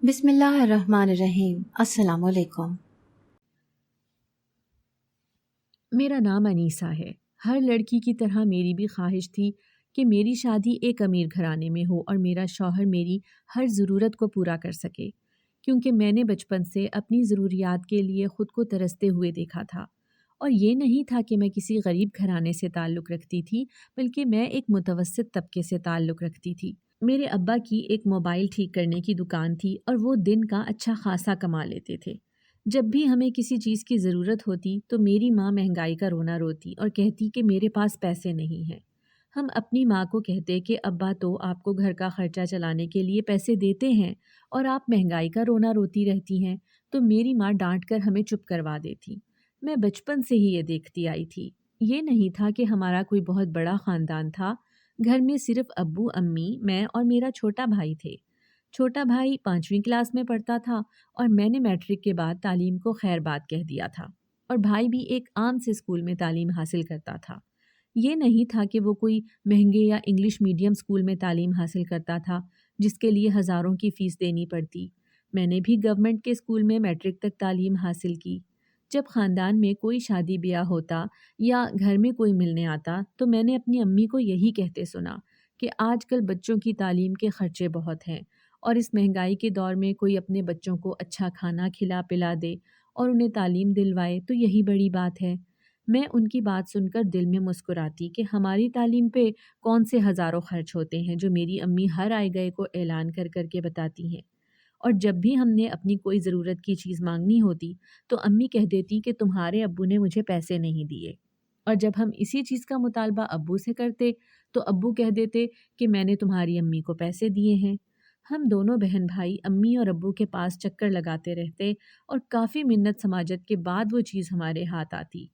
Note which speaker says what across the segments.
Speaker 1: بسم اللہ الرحمن الرحیم۔ السلام علیکم۔
Speaker 2: میرا نام انیسہ ہے۔ ہر لڑکی کی طرح میری بھی خواہش تھی کہ میری شادی ایک امیر گھرانے میں ہو اور میرا شوہر میری ہر ضرورت کو پورا کر سکے، کیونکہ میں نے بچپن سے اپنی ضروریات کے لیے خود کو ترستے ہوئے دیکھا تھا۔ اور یہ نہیں تھا کہ میں کسی غریب گھرانے سے تعلق رکھتی تھی، بلکہ میں ایک متوسط طبقے سے تعلق رکھتی تھی۔ میرے ابا کی ایک موبائل ٹھیک کرنے کی دکان تھی اور وہ دن کا اچھا خاصا کما لیتے تھے۔ جب بھی ہمیں کسی چیز کی ضرورت ہوتی تو میری ماں مہنگائی کا رونا روتی اور کہتی کہ میرے پاس پیسے نہیں ہیں۔ ہم اپنی ماں کو کہتے کہ ابا تو آپ کو گھر کا خرچہ چلانے کے لیے پیسے دیتے ہیں اور آپ مہنگائی کا رونا روتی رہتی ہیں، تو میری ماں ڈانٹ کر ہمیں چپ کروا دیتی۔ میں بچپن سے ہی یہ دیکھتی آئی تھی۔ یہ نہیں تھا کہ ہمارا کوئی بہت بڑا خاندان تھا۔ گھر میں صرف ابو، امی، میں اور میرا چھوٹا بھائی تھے۔ چھوٹا بھائی 5ویں کلاس میں پڑھتا تھا اور میں نے میٹرک کے بعد تعلیم کو خیر بات کہہ دیا تھا، اور بھائی بھی ایک عام سے اسکول میں تعلیم حاصل کرتا تھا۔ یہ نہیں تھا کہ وہ کوئی مہنگے یا انگلش میڈیم اسکول میں تعلیم حاصل کرتا تھا جس کے لیے ہزاروں کی فیس دینی پڑتی۔ میں نے بھی گورنمنٹ کے اسکول میں میٹرک تک تعلیم حاصل کی۔ جب خاندان میں کوئی شادی بیاہ ہوتا یا گھر میں کوئی ملنے آتا تو میں نے اپنی امی کو یہی کہتے سنا کہ آج کل بچوں کی تعلیم کے خرچے بہت ہیں، اور اس مہنگائی کے دور میں کوئی اپنے بچوں کو اچھا کھانا کھلا پلا دے اور انہیں تعلیم دلوائے تو یہی بڑی بات ہے۔ میں ان کی بات سن کر دل میں مسکراتی کہ ہماری تعلیم پہ کون سے ہزاروں خرچ ہوتے ہیں جو میری امی ہر آئے گئے کو اعلان کر کر کے بتاتی ہیں۔ اور جب بھی ہم نے اپنی کوئی ضرورت کی چیز مانگنی ہوتی تو امی کہہ دیتی کہ تمہارے ابو نے مجھے پیسے نہیں دیے، اور جب ہم اسی چیز کا مطالبہ ابو سے کرتے تو ابو کہہ دیتے کہ میں نے تمہاری امی کو پیسے دیے ہیں۔ ہم دونوں بہن بھائی امی اور ابو کے پاس چکر لگاتے رہتے اور کافی منت سماجت کے بعد وہ چیز ہمارے ہاتھ آتی۔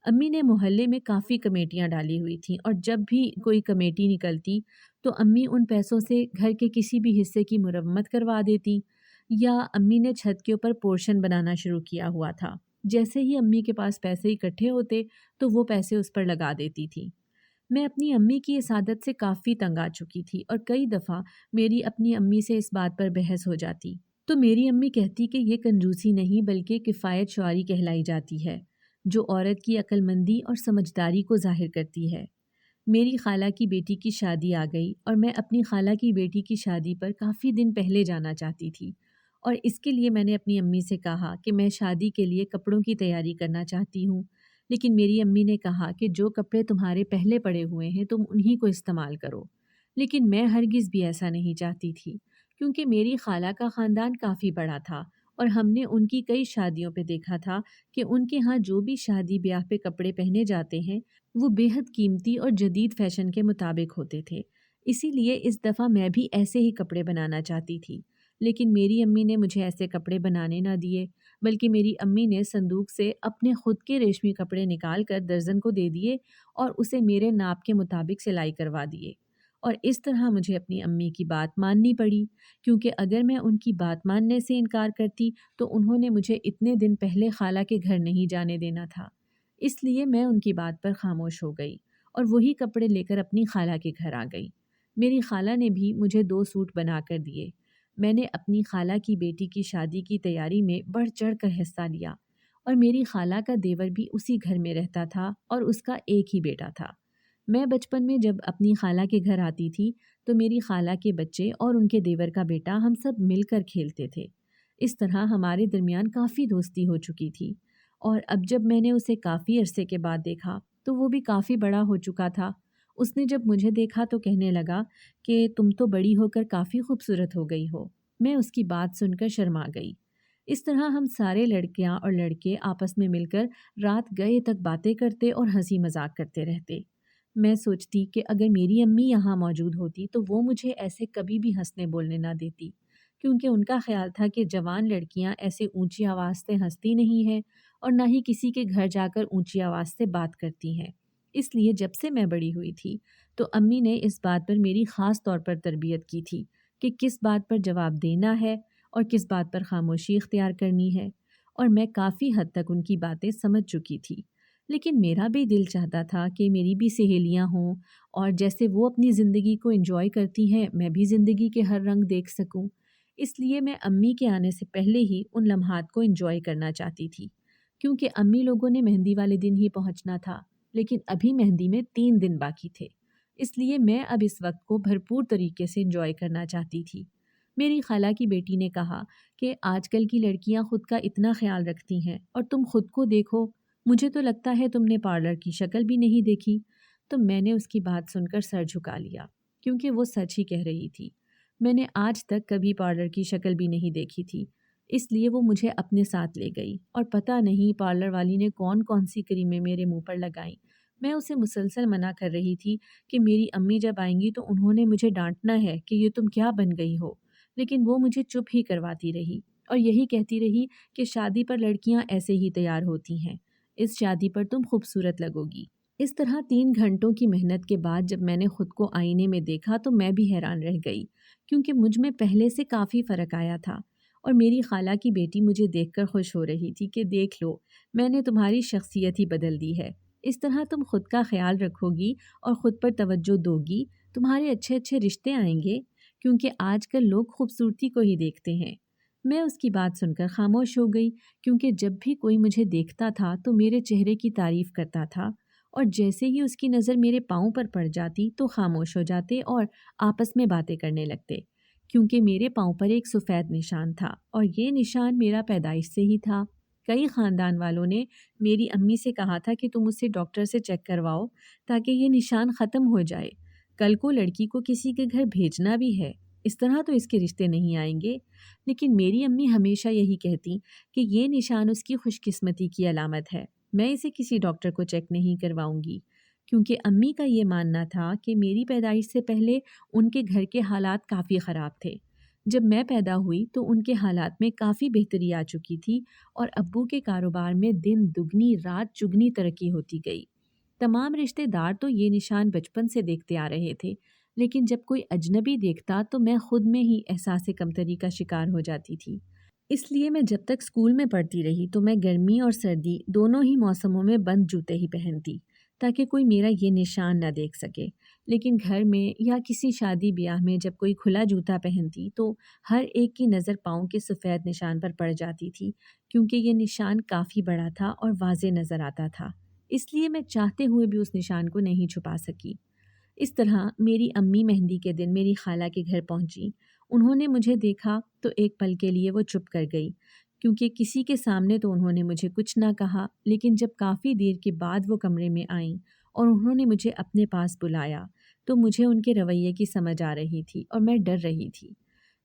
Speaker 2: امی نے محلے میں کافی کمیٹیاں ڈالی ہوئی تھیں، اور جب بھی کوئی کمیٹی نکلتی تو امی ان پیسوں سے گھر کے کسی بھی حصے کی مرمت کروا دیتی، یا امی نے چھت کے اوپر پورشن بنانا شروع کیا ہوا تھا۔ جیسے ہی امی کے پاس پیسے اکٹھے ہوتے تو وہ پیسے اس پر لگا دیتی تھی۔ میں اپنی امی کی اس عادت سے کافی تنگ آ چکی تھی، اور کئی دفعہ میری اپنی امی سے اس بات پر بحث ہو جاتی تو میری امی کہتی کہ یہ کنجوسی نہیں بلکہ کفایت شعاری کہلائی جاتی ہے، جو عورت کی عقل مندی اور سمجھداری کو ظاہر کرتی ہے۔ میری خالہ کی بیٹی کی شادی آ گئی اور میں اپنی خالہ کی بیٹی کی شادی پر کافی دن پہلے جانا چاہتی تھی، اور اس کے لیے میں نے اپنی امی سے کہا کہ میں شادی کے لیے کپڑوں کی تیاری کرنا چاہتی ہوں، لیکن میری امی نے کہا کہ جو کپڑے تمہارے پہلے پڑے ہوئے ہیں تم انہی کو استعمال کرو۔ لیکن میں ہرگز بھی ایسا نہیں چاہتی تھی، کیونکہ میری خالہ کا خاندان کافی بڑا تھا اور ہم نے ان کی کئی شادیوں پہ دیکھا تھا کہ ان کے ہاں جو بھی شادی بیاہ پہ کپڑے پہنے جاتے ہیں وہ بے حد قیمتی اور جدید فیشن کے مطابق ہوتے تھے۔ اسی لیے اس دفعہ میں بھی ایسے ہی کپڑے بنانا چاہتی تھی، لیکن میری امی نے مجھے ایسے کپڑے بنانے نہ دیے، بلکہ میری امی نے صندوق سے اپنے خود کے ریشمی کپڑے نکال کر درزن کو دے دیے اور اسے میرے ناپ کے مطابق سلائی کروا دیے۔ اور اس طرح مجھے اپنی امی کی بات ماننی پڑی، کیونکہ اگر میں ان کی بات ماننے سے انکار کرتی تو انہوں نے مجھے اتنے دن پہلے خالہ کے گھر نہیں جانے دینا تھا۔ اس لیے میں ان کی بات پر خاموش ہو گئی اور وہی کپڑے لے کر اپنی خالہ کے گھر آ گئی۔ میری خالہ نے بھی مجھے 2 سوٹ بنا کر دیے۔ میں نے اپنی خالہ کی بیٹی کی شادی کی تیاری میں بڑھ چڑھ کر حصہ لیا، اور میری خالہ کا دیور بھی اسی گھر میں رہتا تھا اور اس کا ایک ہی بیٹا تھا۔ میں بچپن میں جب اپنی خالہ کے گھر آتی تھی تو میری خالہ کے بچے اور ان کے دیور کا بیٹا ہم سب مل کر کھیلتے تھے۔ اس طرح ہمارے درمیان کافی دوستی ہو چکی تھی، اور اب جب میں نے اسے کافی عرصے کے بعد دیکھا تو وہ بھی کافی بڑا ہو چکا تھا۔ اس نے جب مجھے دیکھا تو کہنے لگا کہ تم تو بڑی ہو کر کافی خوبصورت ہو گئی ہو۔ میں اس کی بات سن کر شرما گئی۔ اس طرح ہم سارے لڑکیاں اور لڑکے آپس میں مل کر رات گئے تک باتیں کرتے اور ہنسی مذاق کرتے رہتے۔ میں سوچتی کہ اگر میری امی یہاں موجود ہوتی تو وہ مجھے ایسے کبھی بھی ہنسنے بولنے نہ دیتی، کیونکہ ان کا خیال تھا کہ جوان لڑکیاں ایسے اونچی آواز سے ہنستی نہیں ہیں اور نہ ہی کسی کے گھر جا کر اونچی آواز سے بات کرتی ہیں۔ اس لیے جب سے میں بڑی ہوئی تھی تو امی نے اس بات پر میری خاص طور پر تربیت کی تھی کہ کس بات پر جواب دینا ہے اور کس بات پر خاموشی اختیار کرنی ہے، اور میں کافی حد تک ان کی باتیں سمجھ چکی تھی۔ لیکن میرا بھی دل چاہتا تھا کہ میری بھی سہیلیاں ہوں، اور جیسے وہ اپنی زندگی کو انجوائے کرتی ہیں میں بھی زندگی کے ہر رنگ دیکھ سکوں۔ اس لیے میں امی کے آنے سے پہلے ہی ان لمحات کو انجوائے کرنا چاہتی تھی، کیونکہ امی لوگوں نے مہندی والے دن ہی پہنچنا تھا، لیکن ابھی مہندی میں 3 دن باقی تھے۔ اس لیے میں اب اس وقت کو بھرپور طریقے سے انجوائے کرنا چاہتی تھی۔ میری خالہ کی بیٹی نے کہا کہ آج کل کی لڑکیاں خود کا اتنا خیال رکھتی ہیں اور تم خود کو دیکھو، مجھے تو لگتا ہے تم نے پارلر کی شکل بھی نہیں دیکھی۔ تو میں نے اس کی بات سن کر سر جھکا لیا، کیونکہ وہ سچ ہی کہہ رہی تھی۔ میں نے آج تک کبھی پارلر کی شکل بھی نہیں دیکھی تھی، اس لیے وہ مجھے اپنے ساتھ لے گئی اور پتہ نہیں پارلر والی نے کون کون سی کریمیں میرے منہ پر لگائیں۔ میں اسے مسلسل منع کر رہی تھی کہ میری امی جب آئیں گی تو انہوں نے مجھے ڈانٹنا ہے کہ یہ تم کیا بن گئی ہو، لیکن وہ مجھے چپ ہی کرواتی رہی اور یہی کہتی رہی کہ شادی پر لڑکیاں ایسے ہی تیار ہوتی ہیں، اس شادی پر تم خوبصورت لگو گی۔ اس طرح 3 گھنٹوں کی محنت کے بعد جب میں نے خود کو آئینے میں دیکھا تو میں بھی حیران رہ گئی، کیونکہ مجھ میں پہلے سے کافی فرق آیا تھا، اور میری خالہ کی بیٹی مجھے دیکھ کر خوش ہو رہی تھی کہ دیکھ لو، میں نے تمہاری شخصیت ہی بدل دی ہے، اس طرح تم خود کا خیال رکھو گی اور خود پر توجہ دو گی، تمہارے اچھے اچھے رشتے آئیں گے، کیونکہ آج کل لوگ خوبصورتی کو ہی دیکھتے ہیں۔ میں اس کی بات سن کر خاموش ہو گئی، کیونکہ جب بھی کوئی مجھے دیکھتا تھا تو میرے چہرے کی تعریف کرتا تھا، اور جیسے ہی اس کی نظر میرے پاؤں پر پڑ جاتی تو خاموش ہو جاتے اور آپس میں باتیں کرنے لگتے، کیونکہ میرے پاؤں پر ایک سفید نشان تھا اور یہ نشان میرا پیدائش سے ہی تھا۔ کئی خاندان والوں نے میری امی سے کہا تھا کہ تم اسے ڈاکٹر سے چیک کرواؤ تاکہ یہ نشان ختم ہو جائے، کل کو لڑکی کو کسی کے گھر بھیجنا بھی ہے، اس طرح تو اس کے رشتے نہیں آئیں گے۔ لیکن میری امی ہمیشہ یہی کہتی کہ یہ نشان اس کی خوش قسمتی کی علامت ہے، میں اسے کسی ڈاکٹر کو چیک نہیں کرواؤں گی، کیونکہ امی کا یہ ماننا تھا کہ میری پیدائش سے پہلے ان کے گھر کے حالات کافی خراب تھے۔ جب میں پیدا ہوئی تو ان کے حالات میں کافی بہتری آ چکی تھی اور ابو کے کاروبار میں دن دگنی رات چگنی ترقی ہوتی گئی۔ تمام رشتہ دار تو یہ نشان بچپن سے دیکھتے آ رہے تھے، لیکن جب کوئی اجنبی دیکھتا تو میں خود میں ہی احساس کمتری کا شکار ہو جاتی تھی۔ اس لیے میں جب تک اسکول میں پڑھتی رہی تو میں گرمی اور سردی دونوں ہی موسموں میں بند جوتے ہی پہنتی، تاکہ کوئی میرا یہ نشان نہ دیکھ سکے۔ لیکن گھر میں یا کسی شادی بیاہ میں جب کوئی کھلا جوتا پہنتی تو ہر ایک کی نظر پاؤں کے سفید نشان پر پڑ جاتی تھی، کیونکہ یہ نشان کافی بڑا تھا اور واضح نظر آتا تھا، اس لیے میں چاہتے ہوئے بھی اس نشان کو نہیں چھپا سکی۔ اس طرح میری امی مہندی کے دن میری خالہ کے گھر پہنچی۔ انہوں نے مجھے دیکھا تو ایک پل کے لیے وہ چپ کر گئی، کیونکہ کسی کے سامنے تو انہوں نے مجھے کچھ نہ کہا، لیکن جب کافی دیر کے بعد وہ کمرے میں آئیں اور انہوں نے مجھے اپنے پاس بلایا تو مجھے ان کے رویے کی سمجھ آ رہی تھی اور میں ڈر رہی تھی۔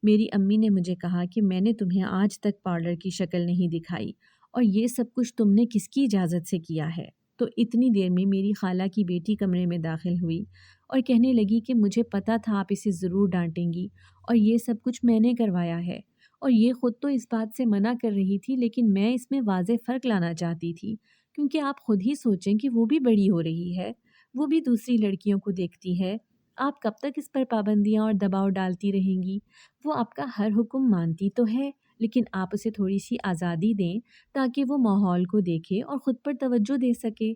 Speaker 2: میری امی نے مجھے کہا کہ میں نے تمہیں آج تک پارلر کی شکل نہیں دکھائی اور یہ سب کچھ تم نے کس کی اجازت سے کیا ہے؟ تو اتنی دیر میں میری خالہ کی بیٹی کمرے میں داخل ہوئی اور کہنے لگی کہ مجھے پتہ تھا آپ اسے ضرور ڈانٹیں گی اور یہ سب کچھ میں نے کروایا ہے، اور یہ خود تو اس بات سے منع کر رہی تھی، لیکن میں اس میں واضح فرق لانا چاہتی تھی، کیونکہ آپ خود ہی سوچیں کہ وہ بھی بڑی ہو رہی ہے، وہ بھی دوسری لڑکیوں کو دیکھتی ہے، آپ کب تک اس پر پابندیاں اور دباؤ ڈالتی رہیں گی؟ وہ آپ کا ہر حکم مانتی تو ہے، لیکن آپ اسے تھوڑی سی آزادی دیں تاکہ وہ ماحول کو دیکھے اور خود پر توجہ دے سکے۔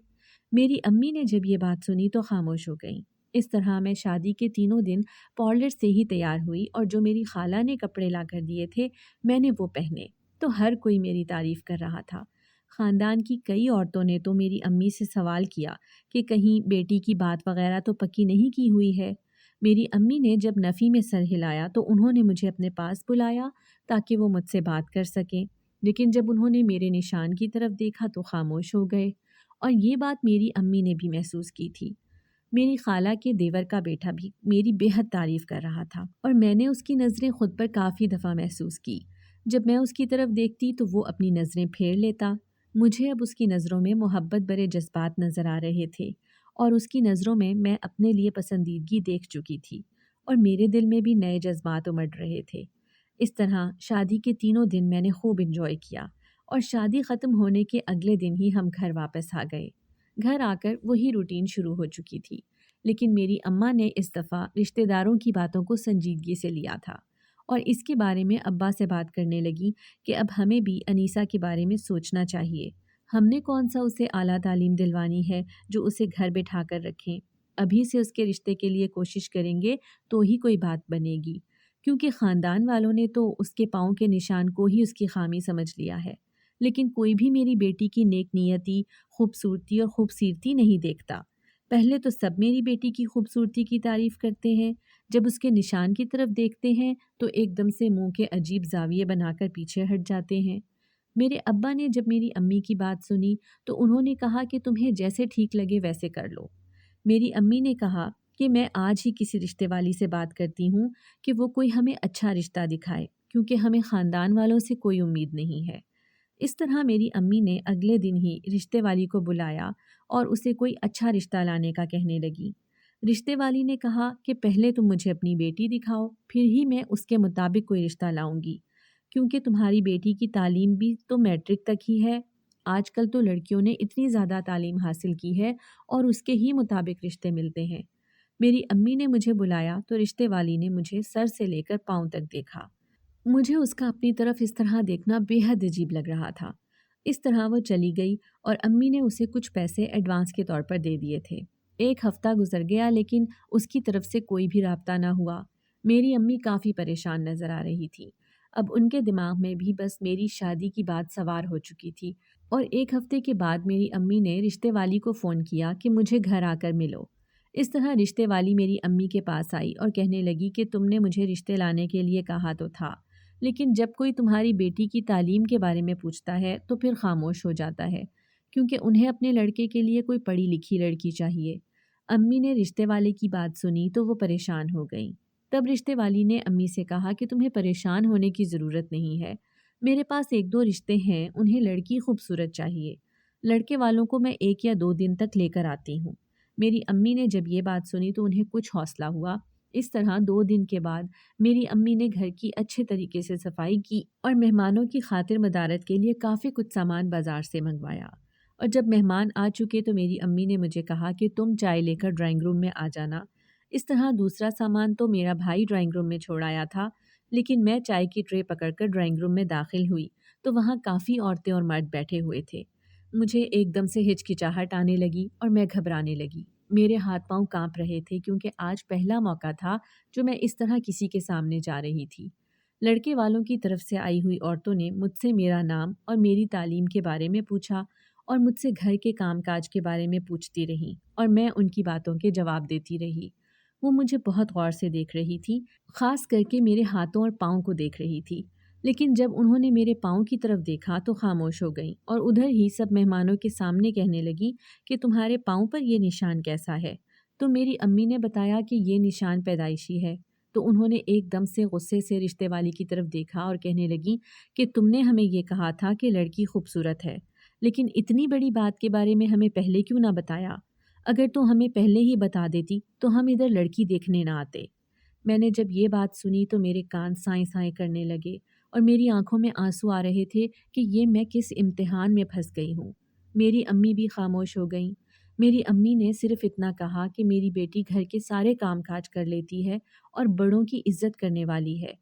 Speaker 2: میری امی نے جب یہ بات سنی تو خاموش ہو گئیں۔ اس طرح میں شادی کے 3 دن پارلر سے ہی تیار ہوئی اور جو میری خالہ نے کپڑے لا کر دیے تھے میں نے وہ پہنے، تو ہر کوئی میری تعریف کر رہا تھا۔ خاندان کی کئی عورتوں نے تو میری امی سے سوال کیا کہ کہیں بیٹی کی بات وغیرہ تو پکی نہیں کی ہوئی ہے۔ میری امی نے جب نفی میں سر ہلایا تو انہوں نے مجھے اپنے پاس بلایا تاکہ وہ مجھ سے بات کر سکیں، لیکن جب انہوں نے میرے نشان کی طرف دیکھا تو خاموش ہو گئے، اور یہ بات میری امی نے بھی محسوس کی تھی۔ میری خالہ کے دیور کا بیٹا بھی میری بے حد تعریف کر رہا تھا اور میں نے اس کی نظریں خود پر کافی دفعہ محسوس کی۔ جب میں اس کی طرف دیکھتی تو وہ اپنی نظریں پھیر لیتا۔ مجھے اب اس کی نظروں میں محبت بھرے جذبات نظر آ رہے تھے اور اس کی نظروں میں اپنے لیے پسندیدگی دیکھ چکی تھی، اور میرے دل میں بھی نئے جذبات امڑ رہے تھے۔ اس طرح شادی کے 3 دن میں نے خوب انجوائے کیا، اور شادی ختم ہونے کے اگلے دن ہی ہم گھر واپس آ گئے۔ گھر آ کر وہی روٹین شروع ہو چکی تھی، لیکن میری اماں نے اس دفعہ رشتہ داروں کی باتوں کو سنجیدگی سے لیا تھا اور اس کے بارے میں ابا سے بات کرنے لگی کہ اب ہمیں بھی انیسہ کے بارے میں سوچنا چاہیے۔ ہم نے کون سا اسے اعلیٰ تعلیم دلوانی ہے جو اسے گھر بٹھا کر رکھیں؟ ابھی سے اس کے رشتے کے لیے کوشش کریں گے تو ہی کوئی بات بنے گی، کیونکہ خاندان والوں نے تو اس کے پاؤں کے نشان کو ہی اس کی خامی سمجھ لیا ہے، لیکن کوئی بھی میری بیٹی کی نیک نیتی، خوبصورتی اور خوبصیرتی نہیں دیکھتا۔ پہلے تو سب میری بیٹی کی خوبصورتی کی تعریف کرتے ہیں، جب اس کے نشان کی طرف دیکھتے ہیں تو ایک دم سے منہ کے عجیب زاویے بنا کر پیچھے ہٹ جاتے ہیں۔ میرے ابا نے جب میری امی کی بات سنی تو انہوں نے کہا کہ تمہیں جیسے ٹھیک لگے ویسے کر لو۔ میری امی نے کہا کہ میں آج ہی کسی رشتے والی سے بات کرتی ہوں کہ وہ کوئی ہمیں اچھا رشتہ دکھائے، کیونکہ ہمیں خاندان والوں سے کوئی امید نہیں ہے۔ اس طرح میری امی نے اگلے دن ہی رشتے والی کو بلایا اور اسے کوئی اچھا رشتہ لانے کا کہنے لگی۔ رشتے والی نے کہا کہ پہلے تم مجھے اپنی بیٹی دکھاؤ، پھر ہی میں اس کے مطابق کوئی رشتہ لاؤں گی، کیونکہ تمہاری بیٹی کی تعلیم بھی تو میٹرک تک ہی ہے۔ آج کل تو لڑکیوں نے اتنی زیادہ تعلیم حاصل کی ہے اور اس کے ہی مطابق رشتے ملتے ہیں۔ میری امی نے مجھے بلایا تو رشتے والی نے مجھے سر سے لے کر پاؤں تک دیکھا۔ مجھے اس کا اپنی طرف اس طرح دیکھنا بے حد عجیب لگ رہا تھا۔ اس طرح وہ چلی گئی اور امی نے اسے کچھ پیسے ایڈوانس کے طور پر دے دیے تھے۔ ایک ہفتہ گزر گیا لیکن اس کی طرف سے کوئی بھی رابطہ نہ ہوا۔ میری امی کافی پریشان نظر آ رہی تھی۔ اب ان کے دماغ میں بھی بس میری شادی کی بات سوار ہو چکی تھی، اور ایک ہفتے کے بعد میری امی نے رشتے والی کو فون کیا کہ مجھے گھر آ کر ملو۔ اس طرح رشتے والی میری امی کے پاس آئی اور کہنے لگی کہ تم نے مجھے رشتے لانے کے لیے کہا تو تھا، لیکن جب کوئی تمہاری بیٹی کی تعلیم کے بارے میں پوچھتا ہے تو پھر خاموش ہو جاتا ہے، کیونکہ انہیں اپنے لڑکے کے لیے کوئی پڑھی لکھی لڑکی چاہیے۔ امی نے رشتے والے کی بات سنی تو وہ پریشان ہو گئیں۔ تب رشتے والی نے امی سے کہا کہ تمہیں پریشان ہونے کی ضرورت نہیں ہے، میرے پاس ایک دو رشتے ہیں، انہیں لڑکی خوبصورت چاہیے، لڑکے والوں کو میں 1 یا 2 دن تک لے کر آتی ہوں۔ میری امی نے جب یہ بات سنی تو انہیں کچھ حوصلہ ہوا۔ اس طرح 2 دن کے بعد میری امی نے گھر کی اچھے طریقے سے صفائی کی اور مہمانوں کی خاطر مدارت کے لیے کافی کچھ سامان بازار سے منگوایا۔ اور جب مہمان آ چکے تو میری امی نے مجھے کہا کہ تم چائے لے کر ڈرائنگ روم میں آ جانا۔ اس طرح دوسرا سامان تو میرا بھائی ڈرائنگ روم میں چھوڑ آیا تھا، لیکن میں چائے کی ٹرے پکڑ کر ڈرائنگ روم میں داخل ہوئی تو وہاں کافی عورتیں اور مرد بیٹھے ہوئے تھے۔ مجھے ایک دم سے ہچکچاہٹ آنے لگی اور میں گھبرانے لگی۔ میرے ہاتھ پاؤں کانپ رہے تھے کیونکہ آج پہلا موقع تھا جو میں اس طرح کسی کے سامنے جا رہی تھی۔ لڑکے والوں کی طرف سے آئی ہوئی عورتوں نے مجھ سے میرا نام اور میری تعلیم کے بارے میں پوچھا اور مجھ سے گھر کے کام کاج کے بارے میں پوچھتی رہیں اور میں ان کی باتوں کے جواب دیتی رہی۔ وہ مجھے بہت غور سے دیکھ رہی تھی، خاص کر کے میرے ہاتھوں اور پاؤں کو دیکھ رہی تھی، لیکن جب انہوں نے میرے پاؤں کی طرف دیکھا تو خاموش ہو گئیں اور ادھر ہی سب مہمانوں کے سامنے کہنے لگی کہ تمہارے پاؤں پر یہ نشان کیسا ہے؟ تو میری امی نے بتایا کہ یہ نشان پیدائشی ہے۔ تو انہوں نے ایک دم سے غصے سے رشتے والی کی طرف دیکھا اور کہنے لگی کہ تم نے ہمیں یہ کہا تھا کہ لڑکی خوبصورت ہے، لیکن اتنی بڑی بات کے بارے میں ہمیں پہلے کیوں نہ بتایا؟ اگر تو ہمیں پہلے ہی بتا دیتی تو ہم ادھر لڑکی دیکھنے نہ آتے۔ میں نے جب یہ بات سنی تو میرے کان سائیں سائیں کرنے لگے اور میری آنکھوں میں آنسو آ رہے تھے کہ یہ میں کس امتحان میں پھنس گئی ہوں۔ میری امی بھی خاموش ہو گئیں۔ میری امی نے صرف اتنا کہا کہ میری بیٹی گھر کے سارے کام کاج کر لیتی ہے اور بڑوں کی عزت کرنے والی ہے۔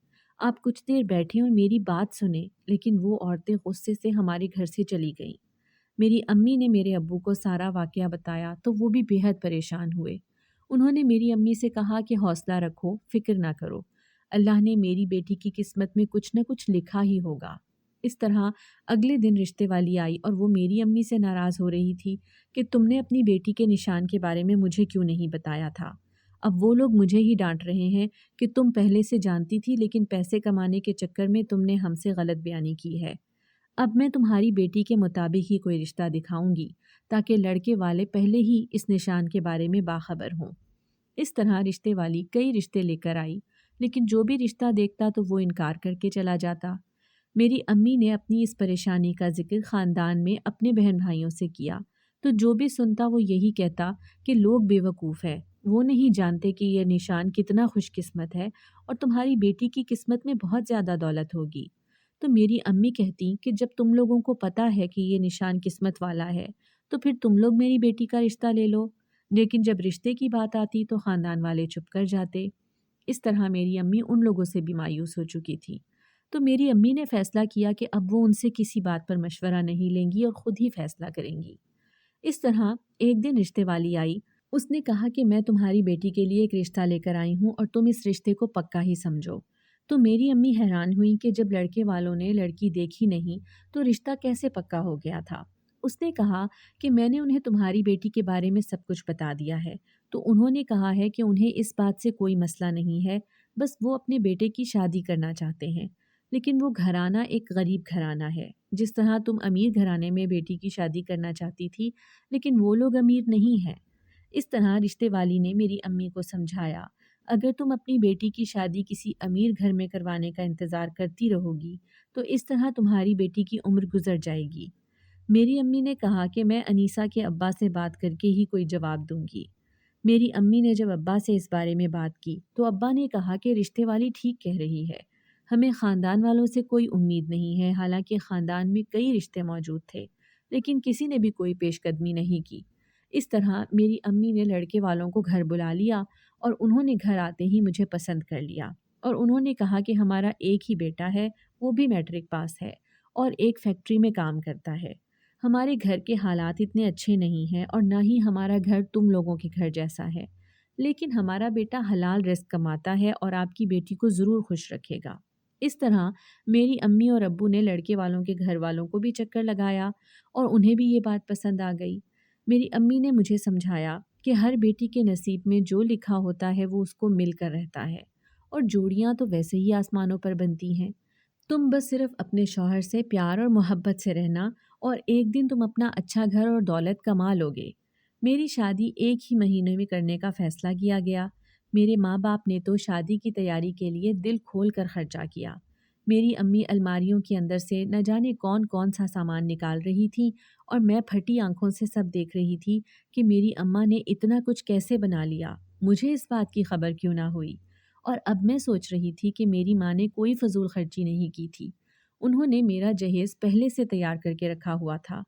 Speaker 2: آپ کچھ دیر بیٹھیں اور میری بات سنیں، لیکن وہ عورتیں غصے سے ہمارے گھر سے چلی گئیں۔ میری امی نے میرے ابو کو سارا واقعہ بتایا تو وہ بھی بے حد پریشان ہوئے۔ انہوں نے میری امی سے کہا کہ حوصلہ رکھو، فکر نہ کرو، اللہ نے میری بیٹی کی قسمت میں کچھ نہ کچھ لکھا ہی ہوگا۔ اس طرح اگلے دن رشتے والی آئی اور وہ میری امی سے ناراض ہو رہی تھی کہ تم نے اپنی بیٹی کے نشان کے بارے میں مجھے کیوں نہیں بتایا تھا۔ اب وہ لوگ مجھے ہی ڈانٹ رہے ہیں کہ تم پہلے سے جانتی تھی لیکن پیسے کمانے کے چکر میں تم نے ہم سے غلط بیانی کی ہے۔ اب میں تمہاری بیٹی کے مطابق ہی کوئی رشتہ دکھاؤں گی تاکہ لڑکے والے پہلے ہی اس نشان کے بارے میں باخبر ہوں۔ اس طرح رشتے والی کئی رشتے لے کر آئی، لیکن جو بھی رشتہ دیکھتا تو وہ انکار کر کے چلا جاتا۔ میری امی نے اپنی اس پریشانی کا ذکر خاندان میں اپنے بہن بھائیوں سے کیا تو جو بھی سنتا وہ یہی کہتا کہ لوگ بے وقوف ہے، وہ نہیں جانتے کہ یہ نشان کتنا خوش قسمت ہے اور تمہاری بیٹی کی قسمت میں بہت زیادہ دولت ہوگی۔ تو میری امی کہتی کہ جب تم لوگوں کو پتہ ہے کہ یہ نشان قسمت والا ہے تو پھر تم لوگ میری بیٹی کا رشتہ لے لو، لیکن جب رشتے کی بات آتی تو خاندان والے چپ کر جاتے۔ اس طرح میری امی ان لوگوں سے بھی مایوس ہو چکی تھی۔ تو میری امی نے فیصلہ کیا کہ اب وہ ان سے کسی بات پر مشورہ نہیں لیں گی اور خود ہی فیصلہ کریں گی۔ اس طرح ایک دن رشتے والی آئی، اس نے کہا کہ میں تمہاری بیٹی کے لیے ایک رشتہ لے کر آئی ہوں اور تم اس رشتے کو پکا ہی سمجھو۔ تو میری امی حیران ہوئی کہ جب لڑکے والوں نے لڑکی دیکھی نہیں تو رشتہ کیسے پکا ہو گیا تھا۔ اس نے کہا کہ میں نے انہیں تمہاری بیٹی کے بارے میں سب کچھ بتا دیا ہے، تو انہوں نے کہا ہے کہ انہیں اس بات سے کوئی مسئلہ نہیں ہے، بس وہ اپنے بیٹے کی شادی کرنا چاہتے ہیں، لیکن وہ گھرانہ ایک غریب گھرانہ ہے، جس طرح تم امیر گھرانے میں بیٹی کی شادی کرنا چاہتی تھی، لیکن وہ لوگ امیر نہیں ہیں۔ اس طرح رشتے والی نے میری امی کو سمجھایا، اگر تم اپنی بیٹی کی شادی کسی امیر گھر میں کروانے کا انتظار کرتی رہو گی تو اس طرح تمہاری بیٹی کی عمر گزر جائے گی۔ میری امی نے کہا کہ میں انیسہ کے ابا سے بات کر کے ہی کوئی جواب دوں گی۔ میری امی نے جب ابا سے اس بارے میں بات کی تو ابا نے کہا کہ رشتے والی ٹھیک کہہ رہی ہے، ہمیں خاندان والوں سے کوئی امید نہیں ہے، حالانکہ خاندان میں کئی رشتے موجود تھے لیکن کسی نے بھی کوئی پیش قدمی نہیں کی۔ اس طرح میری امی نے لڑکے والوں کو گھر بلا لیا اور انہوں نے گھر آتے ہی مجھے پسند کر لیا، اور انہوں نے کہا کہ ہمارا ایک ہی بیٹا ہے، وہ بھی میٹرک پاس ہے اور ایک فیکٹری میں کام کرتا ہے۔ ہمارے گھر کے حالات اتنے اچھے نہیں ہیں اور نہ ہی ہمارا گھر تم لوگوں کے گھر جیسا ہے، لیکن ہمارا بیٹا حلال رزق کماتا ہے اور آپ کی بیٹی کو ضرور خوش رکھے گا۔ اس طرح میری امی اور ابو نے لڑکے والوں کے گھر والوں کو بھی چکر لگایا اور انہیں بھی یہ بات پسند آ گئی۔ میری امی نے مجھے سمجھایا کہ ہر بیٹی کے نصیب میں جو لکھا ہوتا ہے وہ اس کو مل کر رہتا ہے، اور جوڑیاں تو ویسے ہی آسمانوں پر بنتی ہیں۔ تم بس صرف اپنے شوہر سے پیار اور محبت سے رہنا اور ایک دن تم اپنا اچھا گھر اور دولت کما لوگے۔ میری شادی ایک ہی مہینے میں کرنے کا فیصلہ کیا گیا۔ میرے ماں باپ نے تو شادی کی تیاری کے لیے دل کھول کر خرچہ کیا۔ میری امی الماریوں کے اندر سے نہ جانے کون کون سا سامان نکال رہی تھی اور میں پھٹی آنکھوں سے سب دیکھ رہی تھی کہ میری اماں نے اتنا کچھ کیسے بنا لیا، مجھے اس بات کی خبر کیوں نہ ہوئی۔ اور اب میں سوچ رہی تھی کہ میری ماں نے کوئی فضول خرچی نہیں کی تھی، انہوں نے میرا جہیز پہلے سے تیار کر کے رکھا ہوا تھا،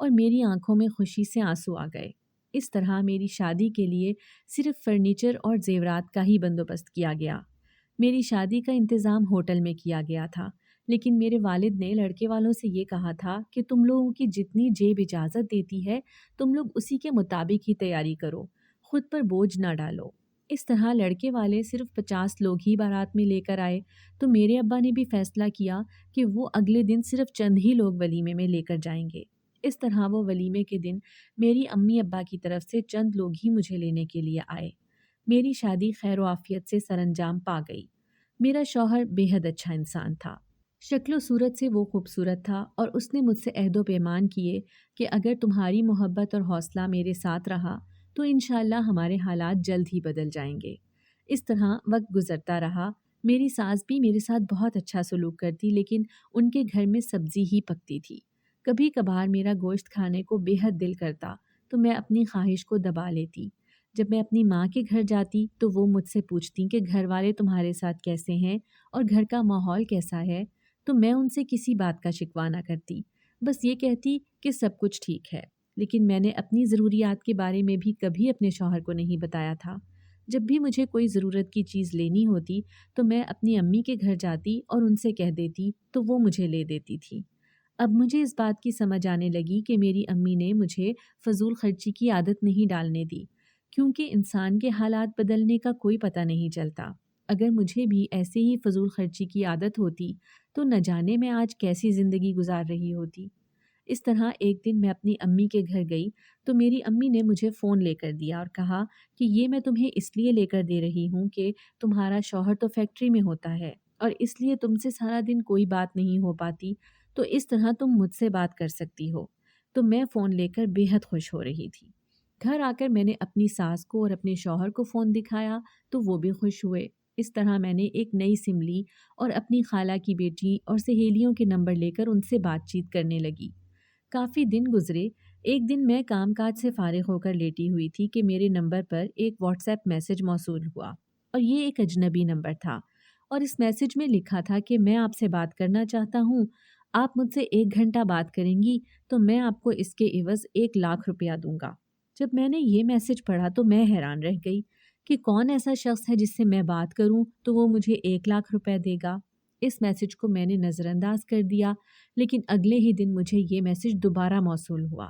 Speaker 2: اور میری آنکھوں میں خوشی سے آنسو آ گئے۔ اس طرح میری شادی کے لیے صرف فرنیچر اور زیورات کا ہی بندوبست کیا گیا۔ میری شادی کا انتظام ہوٹل میں کیا گیا تھا، لیکن میرے والد نے لڑکے والوں سے یہ کہا تھا کہ تم لوگوں کی جتنی جیب اجازت دیتی ہے تم لوگ اسی کے مطابق ہی تیاری کرو، خود پر بوجھ نہ ڈالو۔ اس طرح لڑکے والے صرف 50 لوگ ہی بارات میں لے کر آئے، تو میرے ابا نے بھی فیصلہ کیا کہ وہ اگلے دن صرف چند ہی لوگ ولیمے میں لے کر جائیں گے۔ اس طرح وہ ولیمے کے دن میری امی ابا کی طرف سے چند لوگ ہی مجھے لینے کے لیے آئے۔ میری شادی خیر و عافیت سے سر انجام پا گئی۔ میرا شوہر بے حد اچھا انسان تھا، شکل و صورت سے وہ خوبصورت تھا، اور اس نے مجھ سے عہد و پیمان کیے کہ اگر تمہاری محبت اور حوصلہ میرے ساتھ رہا تو انشاءاللہ ہمارے حالات جلد ہی بدل جائیں گے۔ اس طرح وقت گزرتا رہا۔ میری ساس بھی میرے ساتھ بہت اچھا سلوک کرتی، لیکن ان کے گھر میں سبزی ہی پکتی تھی۔ کبھی کبھار میرا گوشت کھانے کو بے حد دل کرتا تو میں اپنی خواہش کو دبا لیتی۔ جب میں اپنی ماں کے گھر جاتی تو وہ مجھ سے پوچھتی کہ گھر والے تمہارے ساتھ کیسے ہیں اور گھر کا ماحول کیسا ہے، تو میں ان سے کسی بات کا شکوہ نہ کرتی، بس یہ کہتی کہ سب کچھ ٹھیک ہے۔ لیکن میں نے اپنی ضروریات کے بارے میں بھی کبھی اپنے شوہر کو نہیں بتایا تھا۔ جب بھی مجھے کوئی ضرورت کی چیز لینی ہوتی تو میں اپنی امی کے گھر جاتی اور ان سے کہہ دیتی تو وہ مجھے لے دیتی تھی۔ اب مجھے اس بات کی سمجھ آنے لگی کہ میری امی نے مجھے فضول خرچی کی عادت نہیں ڈالنے دی، کیونکہ انسان کے حالات بدلنے کا کوئی پتہ نہیں چلتا۔ اگر مجھے بھی ایسے ہی فضول خرچی کی عادت ہوتی تو نہ جانے میں آج کیسی زندگی گزار رہی ہوتی۔ اس طرح ایک دن میں اپنی امی کے گھر گئی تو میری امی نے مجھے فون لے کر دیا اور کہا کہ یہ میں تمہیں اس لیے لے کر دے رہی ہوں کہ تمہارا شوہر تو فیکٹری میں ہوتا ہے اور اس لیے تم سے سارا دن کوئی بات نہیں ہو پاتی، تو اس طرح تم مجھ سے بات کر سکتی ہو۔ تو میں فون لے کر بے حد خوش ہو رہی تھی۔ گھر آ کر میں نے اپنی ساس کو اور اپنے شوہر کو فون دکھایا تو وہ بھی خوش ہوئے۔ اس طرح میں نے ایک نئی سم لی اور اپنی خالہ کی بیٹی اور سہیلیوں کے نمبر لے کر ان سے بات چیت کرنے لگی۔ کافی دن گزرے۔ ایک دن میں کام کاج سے فارغ ہو کر لیٹی ہوئی تھی کہ میرے نمبر پر ایک واٹس ایپ میسج موصول ہوا، اور یہ ایک اجنبی نمبر تھا، اور اس میسج میں لکھا تھا کہ میں آپ سے بات کرنا چاہتا ہوں، آپ مجھ سے 1 گھنٹہ بات کریں گی تو میں آپ کو اس کے عوض 1 لاکھ روپیہ دوں گا۔ جب میں نے یہ میسج پڑھا تو میں حیران رہ گئی کہ کون ایسا شخص ہے جس سے میں بات کروں تو وہ مجھے 1 لاکھ روپے دے گا۔ اس میسج کو میں نے نظر انداز کر دیا، لیکن اگلے ہی دن مجھے یہ میسج دوبارہ موصول ہوا۔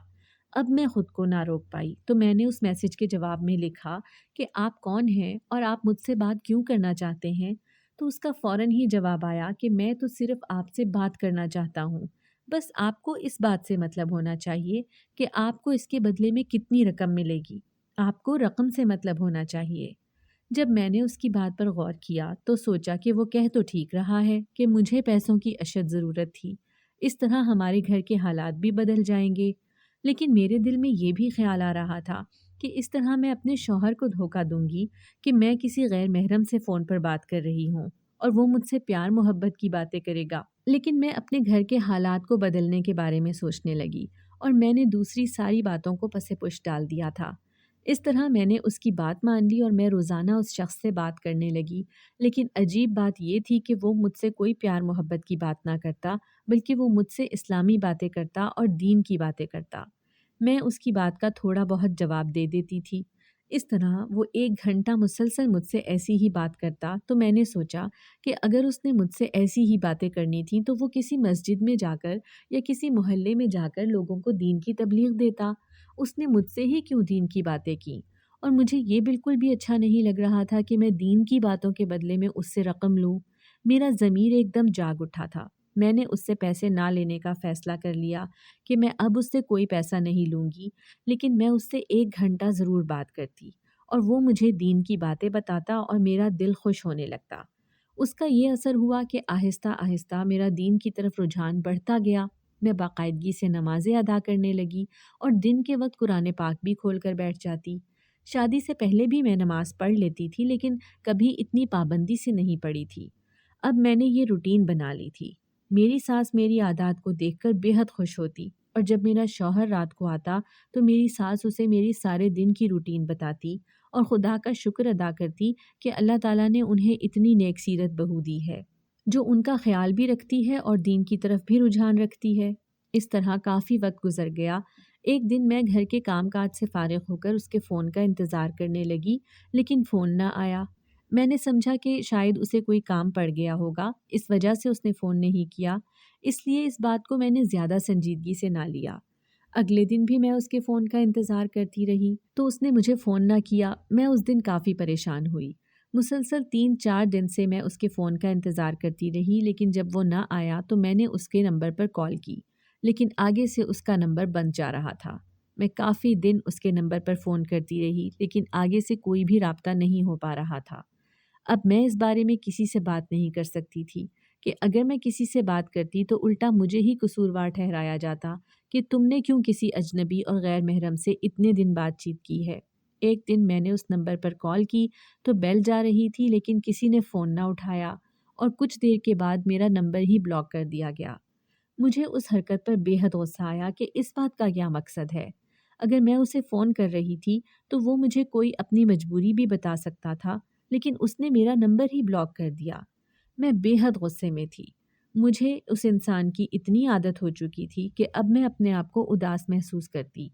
Speaker 2: اب میں خود کو نہ روک پائی تو میں نے اس میسج کے جواب میں لکھا کہ آپ کون ہیں اور آپ مجھ سے بات کیوں کرنا چاہتے ہیں۔ تو اس کا فوراً ہی جواب آیا کہ میں تو صرف آپ سے بات کرنا چاہتا ہوں، بس آپ کو اس بات سے مطلب ہونا چاہیے کہ آپ کو اس کے بدلے میں کتنی رقم ملے گی، آپ کو رقم سے مطلب ہونا چاہیے۔ جب میں نے اس کی بات پر غور کیا تو سوچا کہ وہ کہہ تو ٹھیک رہا ہے کہ مجھے پیسوں کی اشد ضرورت تھی، اس طرح ہمارے گھر کے حالات بھی بدل جائیں گے، لیکن میرے دل میں یہ بھی خیال آ رہا تھا کہ اس طرح میں اپنے شوہر کو دھوکہ دوں گی کہ میں کسی غیر محرم سے فون پر بات کر رہی ہوں اور وہ مجھ سے پیار محبت کی باتیں کرے گا۔ لیکن میں اپنے گھر کے حالات کو بدلنے کے بارے میں سوچنے لگی اور میں نے دوسری ساری باتوں کو پس پش ڈال دیا تھا۔ اس طرح میں نے اس کی بات مان لی اور میں روزانہ اس شخص سے بات کرنے لگی، لیکن عجیب بات یہ تھی کہ وہ مجھ سے کوئی پیار محبت کی بات نہ کرتا، بلکہ وہ مجھ سے اسلامی باتیں کرتا اور دین کی باتیں کرتا۔ میں اس کی بات کا تھوڑا بہت جواب دے دیتی تھی۔ اس طرح وہ 1 گھنٹہ مسلسل مجھ سے ایسی ہی بات کرتا تو میں نے سوچا کہ اگر اس نے مجھ سے ایسی ہی باتیں کرنی تھیں تو وہ کسی مسجد میں جا کر یا کسی محلے میں جا کر لوگوں کو دین کی تبلیغ دیتا۔ اس نے مجھ سے ہی کیوں دین کی باتیں کی؟ اور مجھے یہ بالکل بھی اچھا نہیں لگ رہا تھا کہ میں دین کی باتوں کے بدلے میں اس سے رقم لوں۔ میرا ضمیر ایک دم جاگ اٹھا تھا۔ میں نے اس سے پیسے نہ لینے کا فیصلہ کر لیا کہ میں اب اس سے کوئی پیسہ نہیں لوں گی، لیکن میں اس سے 1 گھنٹہ ضرور بات کرتی اور وہ مجھے دین کی باتیں بتاتا اور میرا دل خوش ہونے لگتا۔ اس کا یہ اثر ہوا کہ آہستہ آہستہ میرا دین کی طرف رجحان بڑھتا گیا۔ میں باقاعدگی سے نمازیں ادا کرنے لگی اور دن کے وقت قرآن پاک بھی کھول کر بیٹھ جاتی۔ شادی سے پہلے بھی میں نماز پڑھ لیتی تھی، لیکن کبھی اتنی پابندی سے نہیں پڑھی تھی۔ اب میں نے یہ روٹین بنا لی تھی۔ میری ساس میری عادات کو دیکھ کر بے حد خوش ہوتی اور جب میرا شوہر رات کو آتا تو میری ساس اسے میری سارے دن کی روٹین بتاتی اور خدا کا شکر ادا کرتی کہ اللہ تعالیٰ نے انہیں اتنی نیک سیرت بہو دی ہے جو ان کا خیال بھی رکھتی ہے اور دین کی طرف بھی رجحان رکھتی ہے۔ اس طرح کافی وقت گزر گیا۔ ایک دن میں گھر کے کام کاج سے فارغ ہو کر اس کے فون کا انتظار کرنے لگی، لیکن فون نہ آیا۔ میں نے سمجھا کہ شاید اسے کوئی کام پڑ گیا ہوگا، اس وجہ سے اس نے فون نہیں کیا، اس لیے اس بات کو میں نے زیادہ سنجیدگی سے نہ لیا۔ اگلے دن بھی میں اس کے فون کا انتظار کرتی رہی تو اس نے مجھے فون نہ کیا۔ میں اس دن کافی پریشان ہوئی۔ مسلسل 3-4 دن سے میں اس کے فون کا انتظار کرتی رہی، لیکن جب وہ نہ آیا تو میں نے اس کے نمبر پر کال کی، لیکن آگے سے اس کا نمبر بند جا رہا تھا۔ میں کافی دن اس کے نمبر پر فون کرتی رہی، لیکن آگے سے کوئی بھی رابطہ نہیں ہو پا رہا تھا۔ اب میں اس بارے میں کسی سے بات نہیں کر سکتی تھی کہ اگر میں کسی سے بات کرتی تو الٹا مجھے ہی قصوروار ٹھہرایا جاتا کہ تم نے کیوں کسی اجنبی اور غیر محرم سے اتنے دن بات چیت کی ہے۔ ایک دن میں نے اس نمبر پر کال کی تو بیل جا رہی تھی، لیکن کسی نے فون نہ اٹھایا اور کچھ دیر کے بعد میرا نمبر ہی بلاک کر دیا گیا۔ مجھے اس حرکت پر بے حد غصہ آیا کہ اس بات کا کیا مقصد ہے؟ اگر میں اسے فون کر رہی تھی تو وہ مجھے کوئی اپنی مجبوری بھی بتا سکتا تھا، لیکن اس نے میرا نمبر ہی بلاک کر دیا۔ میں بے حد غصے میں تھی۔ مجھے اس انسان کی اتنی عادت ہو چکی تھی کہ اب میں اپنے آپ کو اداس محسوس کرتی،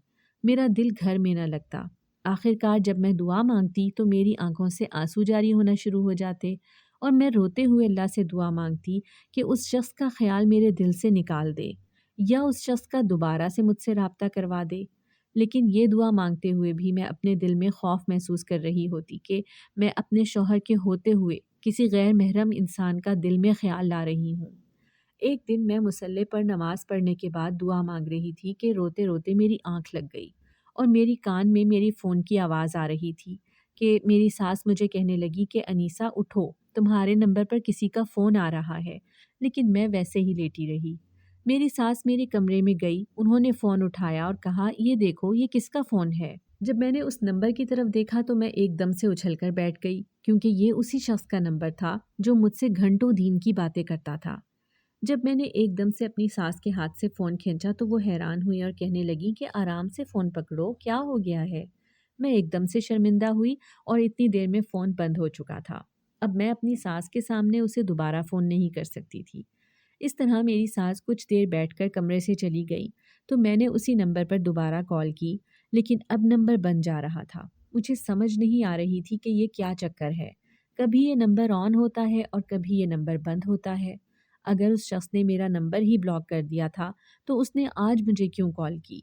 Speaker 2: میرا دل گھر میں نہ لگتا۔ آخر کار جب میں دعا مانگتی تو میری آنکھوں سے آنسو جاری ہونا شروع ہو جاتے اور میں روتے ہوئے اللہ سے دعا مانگتی کہ اس شخص کا خیال میرے دل سے نکال دے یا اس شخص کا دوبارہ سے مجھ سے رابطہ کروا دے۔ لیکن یہ دعا مانگتے ہوئے بھی میں اپنے دل میں خوف محسوس کر رہی ہوتی کہ میں اپنے شوہر کے ہوتے ہوئے کسی غیر محرم انسان کا دل میں خیال لا رہی ہوں۔ ایک دن میں مصلی پر نماز پڑھنے کے بعد دعا مانگ رہی تھی کہ روتے روتے میری آنکھ لگ گئی اور میری کان میں میری فون کی آواز آ رہی تھی کہ میری ساس مجھے کہنے لگی کہ انیسہ اٹھو، تمہارے نمبر پر کسی کا فون آ رہا ہے، لیکن میں ویسے ہی لیٹی رہی۔ میری ساس میرے کمرے میں گئی، انہوں نے فون اٹھایا اور کہا یہ دیکھو یہ کس کا فون ہے۔ جب میں نے اس نمبر کی طرف دیکھا تو میں ایک دم سے اچھل کر بیٹھ گئی، کیونکہ یہ اسی شخص کا نمبر تھا جو مجھ سے گھنٹوں دین کی باتیں کرتا تھا۔ جب میں نے ایک دم سے اپنی ساس کے ہاتھ سے فون کھینچا تو وہ حیران ہوئی اور کہنے لگی کہ آرام سے فون پکڑو، کیا ہو گیا ہے؟ میں ایک دم سے شرمندہ ہوئی اور اتنی دیر میں فون بند ہو چکا تھا۔ اب میں اپنی ساس کے سامنے اسے دوبارہ فون نہیں کر سکتی تھی۔ اس طرح میری ساس کچھ دیر بیٹھ کر کمرے سے چلی گئی تو میں نے اسی نمبر پر دوبارہ کال کی، لیکن اب نمبر بند جا رہا تھا۔ مجھے سمجھ نہیں آ رہی تھی کہ یہ کیا چکر ہے، کبھی یہ نمبر آن ہوتا ہے اور کبھی یہ نمبر بند ہوتا ہے۔ اگر اس شخص نے میرا نمبر ہی بلاک کر دیا تھا تو اس نے آج مجھے کیوں کال کی؟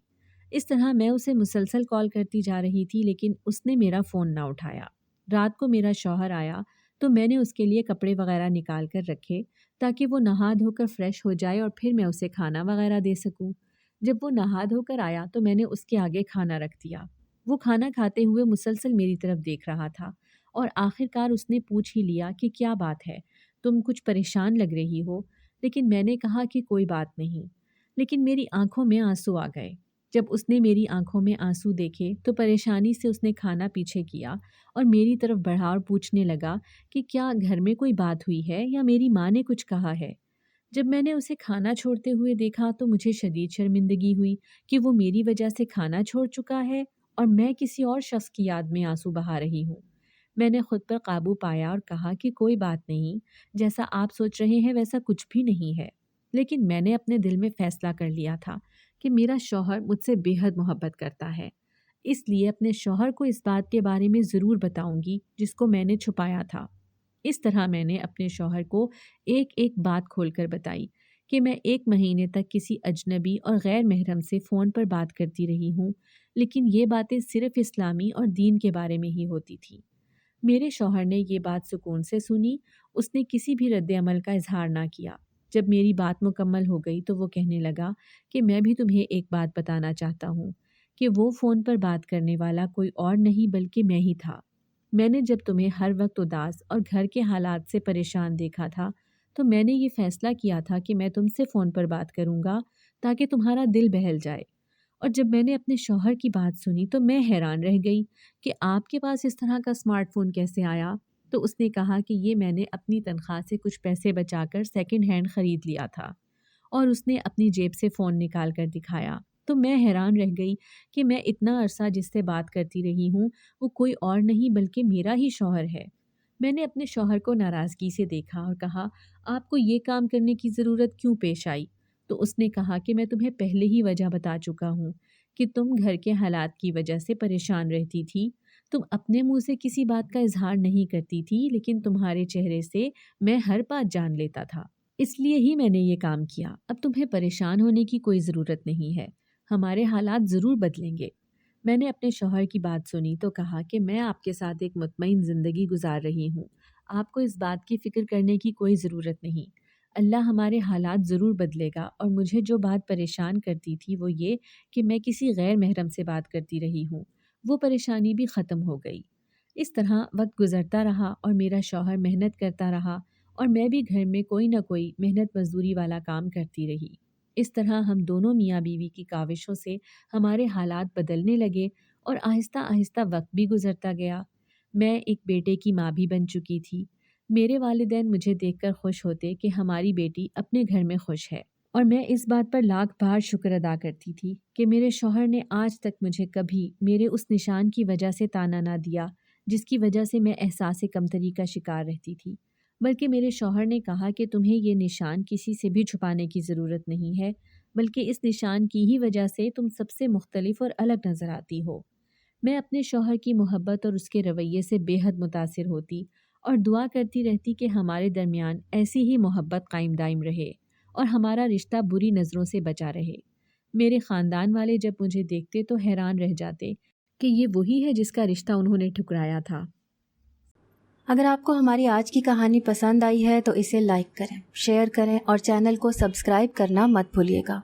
Speaker 2: اس طرح میں اسے مسلسل کال کرتی جا رہی تھی، لیکن اس نے میرا فون نہ اٹھایا۔ رات کو میرا شوہر آیا تو میں نے اس کے لیے کپڑے وغیرہ نکال کر رکھے تاکہ وہ نہا دھو کر فریش ہو جائے اور پھر میں اسے کھانا وغیرہ دے سکوں۔ جب وہ نہا دھو کر آیا تو میں نے اس کے آگے کھانا رکھ دیا۔ وہ کھانا کھاتے ہوئے مسلسل میری طرف دیکھ رہا تھا اور آخر کار اس نے پوچھ ہی لیا کہ کیا بات ہے، تم کچھ پریشان لگ رہی ہو۔ لیکن میں نے کہا کہ کوئی بات نہیں، لیکن میری آنکھوں میں آنسو آ گئے۔ جب اس نے میری آنکھوں میں آنسو دیکھے تو پریشانی سے اس نے کھانا پیچھے کیا اور میری طرف بڑھا اور پوچھنے لگا کہ کیا گھر میں کوئی بات ہوئی ہے یا میری ماں نے کچھ کہا ہے۔ جب میں نے اسے کھانا چھوڑتے ہوئے دیکھا تو مجھے شدید شرمندگی ہوئی کہ وہ میری وجہ سے کھانا چھوڑ چکا ہے اور میں کسی اور شخص کی یاد میں آنسو بہا رہی ہوں۔ میں نے خود پر قابو پایا اور کہا کہ کوئی بات نہیں، جیسا آپ سوچ رہے ہیں ویسا کچھ بھی نہیں ہے۔ لیکن میں نے اپنے دل میں فیصلہ کر لیا تھا کہ میرا شوہر مجھ سے بے حد محبت کرتا ہے، اس لیے اپنے شوہر کو اس بات کے بارے میں ضرور بتاؤں گی جس کو میں نے چھپایا تھا۔ اس طرح میں نے اپنے شوہر کو ایک ایک بات کھول کر بتائی کہ میں 1 مہینے تک کسی اجنبی اور غیر محرم سے فون پر بات کرتی رہی ہوں، لیکن یہ باتیں صرف اسلامی اور دین کے بارے میں ہی ہوتی تھیں۔ میرے شوہر نے یہ بات سکون سے سنی، اس نے کسی بھی رد عمل کا اظہار نہ کیا۔ جب میری بات مکمل ہو گئی تو وہ کہنے لگا کہ میں بھی تمہیں ایک بات بتانا چاہتا ہوں کہ وہ فون پر بات کرنے والا کوئی اور نہیں بلکہ میں ہی تھا۔ میں نے جب تمہیں ہر وقت اداس اور گھر کے حالات سے پریشان دیکھا تھا تو میں نے یہ فیصلہ کیا تھا کہ میں تم سے فون پر بات کروں گا تاکہ تمہارا دل بہل جائے۔ اور جب میں نے اپنے شوہر کی بات سنی تو میں حیران رہ گئی کہ آپ کے پاس اس طرح کا اسمارٹ فون کیسے آیا؟ تو اس نے کہا کہ یہ میں نے اپنی تنخواہ سے کچھ پیسے بچا کر سیکنڈ ہینڈ خرید لیا تھا، اور اس نے اپنی جیب سے فون نکال کر دکھایا۔ تو میں حیران رہ گئی کہ میں اتنا عرصہ جس سے بات کرتی رہی ہوں وہ کوئی اور نہیں بلکہ میرا ہی شوہر ہے۔ میں نے اپنے شوہر کو ناراضگی سے دیکھا اور کہا، آپ کو یہ کام کرنے کی ضرورت کیوں پیش آئی؟ تو اس نے کہا کہ میں تمہیں پہلے ہی وجہ بتا چکا ہوں کہ تم گھر کے حالات کی وجہ سے پریشان رہتی تھی۔ تم اپنے منہ سے کسی بات کا اظہار نہیں کرتی تھی، لیکن تمہارے چہرے سے میں ہر بات جان لیتا تھا، اس لیے ہی میں نے یہ کام کیا۔ اب تمہیں پریشان ہونے کی کوئی ضرورت نہیں ہے، ہمارے حالات ضرور بدلیں گے۔ میں نے اپنے شوہر کی بات سنی تو کہا کہ میں آپ کے ساتھ ایک مطمئن زندگی گزار رہی ہوں، آپ کو اس بات کی فکر کرنے کی کوئی ضرورت نہیں۔ اللہ ہمارے حالات ضرور بدلے گا، اور مجھے جو بات پریشان کرتی تھی وہ یہ کہ میں کسی غیر محرم سے بات کرتی رہی ہوں، وہ پریشانی بھی ختم ہو گئی۔ اس طرح وقت گزرتا رہا اور میرا شوہر محنت کرتا رہا اور میں بھی گھر میں کوئی نہ کوئی محنت مزدوری والا کام کرتی رہی۔ اس طرح ہم دونوں میاں بیوی کی کاوشوں سے ہمارے حالات بدلنے لگے اور آہستہ آہستہ وقت بھی گزرتا گیا۔ میں ایک بیٹے کی ماں بھی بن چکی تھی۔ میرے والدین مجھے دیکھ کر خوش ہوتے کہ ہماری بیٹی اپنے گھر میں خوش ہے، اور میں اس بات پر لاکھ بار شکر ادا کرتی تھی کہ میرے شوہر نے آج تک مجھے کبھی میرے اس نشان کی وجہ سے طعنہ نہ دیا جس کی وجہ سے میں احساس کمتری کا شکار رہتی تھی، بلکہ میرے شوہر نے کہا کہ تمہیں یہ نشان کسی سے بھی چھپانے کی ضرورت نہیں ہے، بلکہ اس نشان کی ہی وجہ سے تم سب سے مختلف اور الگ نظر آتی ہو۔ میں اپنے شوہر کی محبت اور اس کے رویے سے بے حد متاثر ہوتی اور دعا کرتی رہتی کہ ہمارے درمیان ایسی ہی محبت قائم دائم رہے اور ہمارا رشتہ بری نظروں سے بچا رہے۔ میرے خاندان والے جب مجھے دیکھتے تو حیران رہ جاتے کہ یہ وہی ہے جس کا رشتہ انہوں نے ٹھکرایا تھا۔
Speaker 1: اگر آپ کو ہماری آج کی کہانی پسند آئی ہے تو اسے لائک کریں، شیئر کریں اور چینل کو سبسکرائب کرنا مت بھولیے گا۔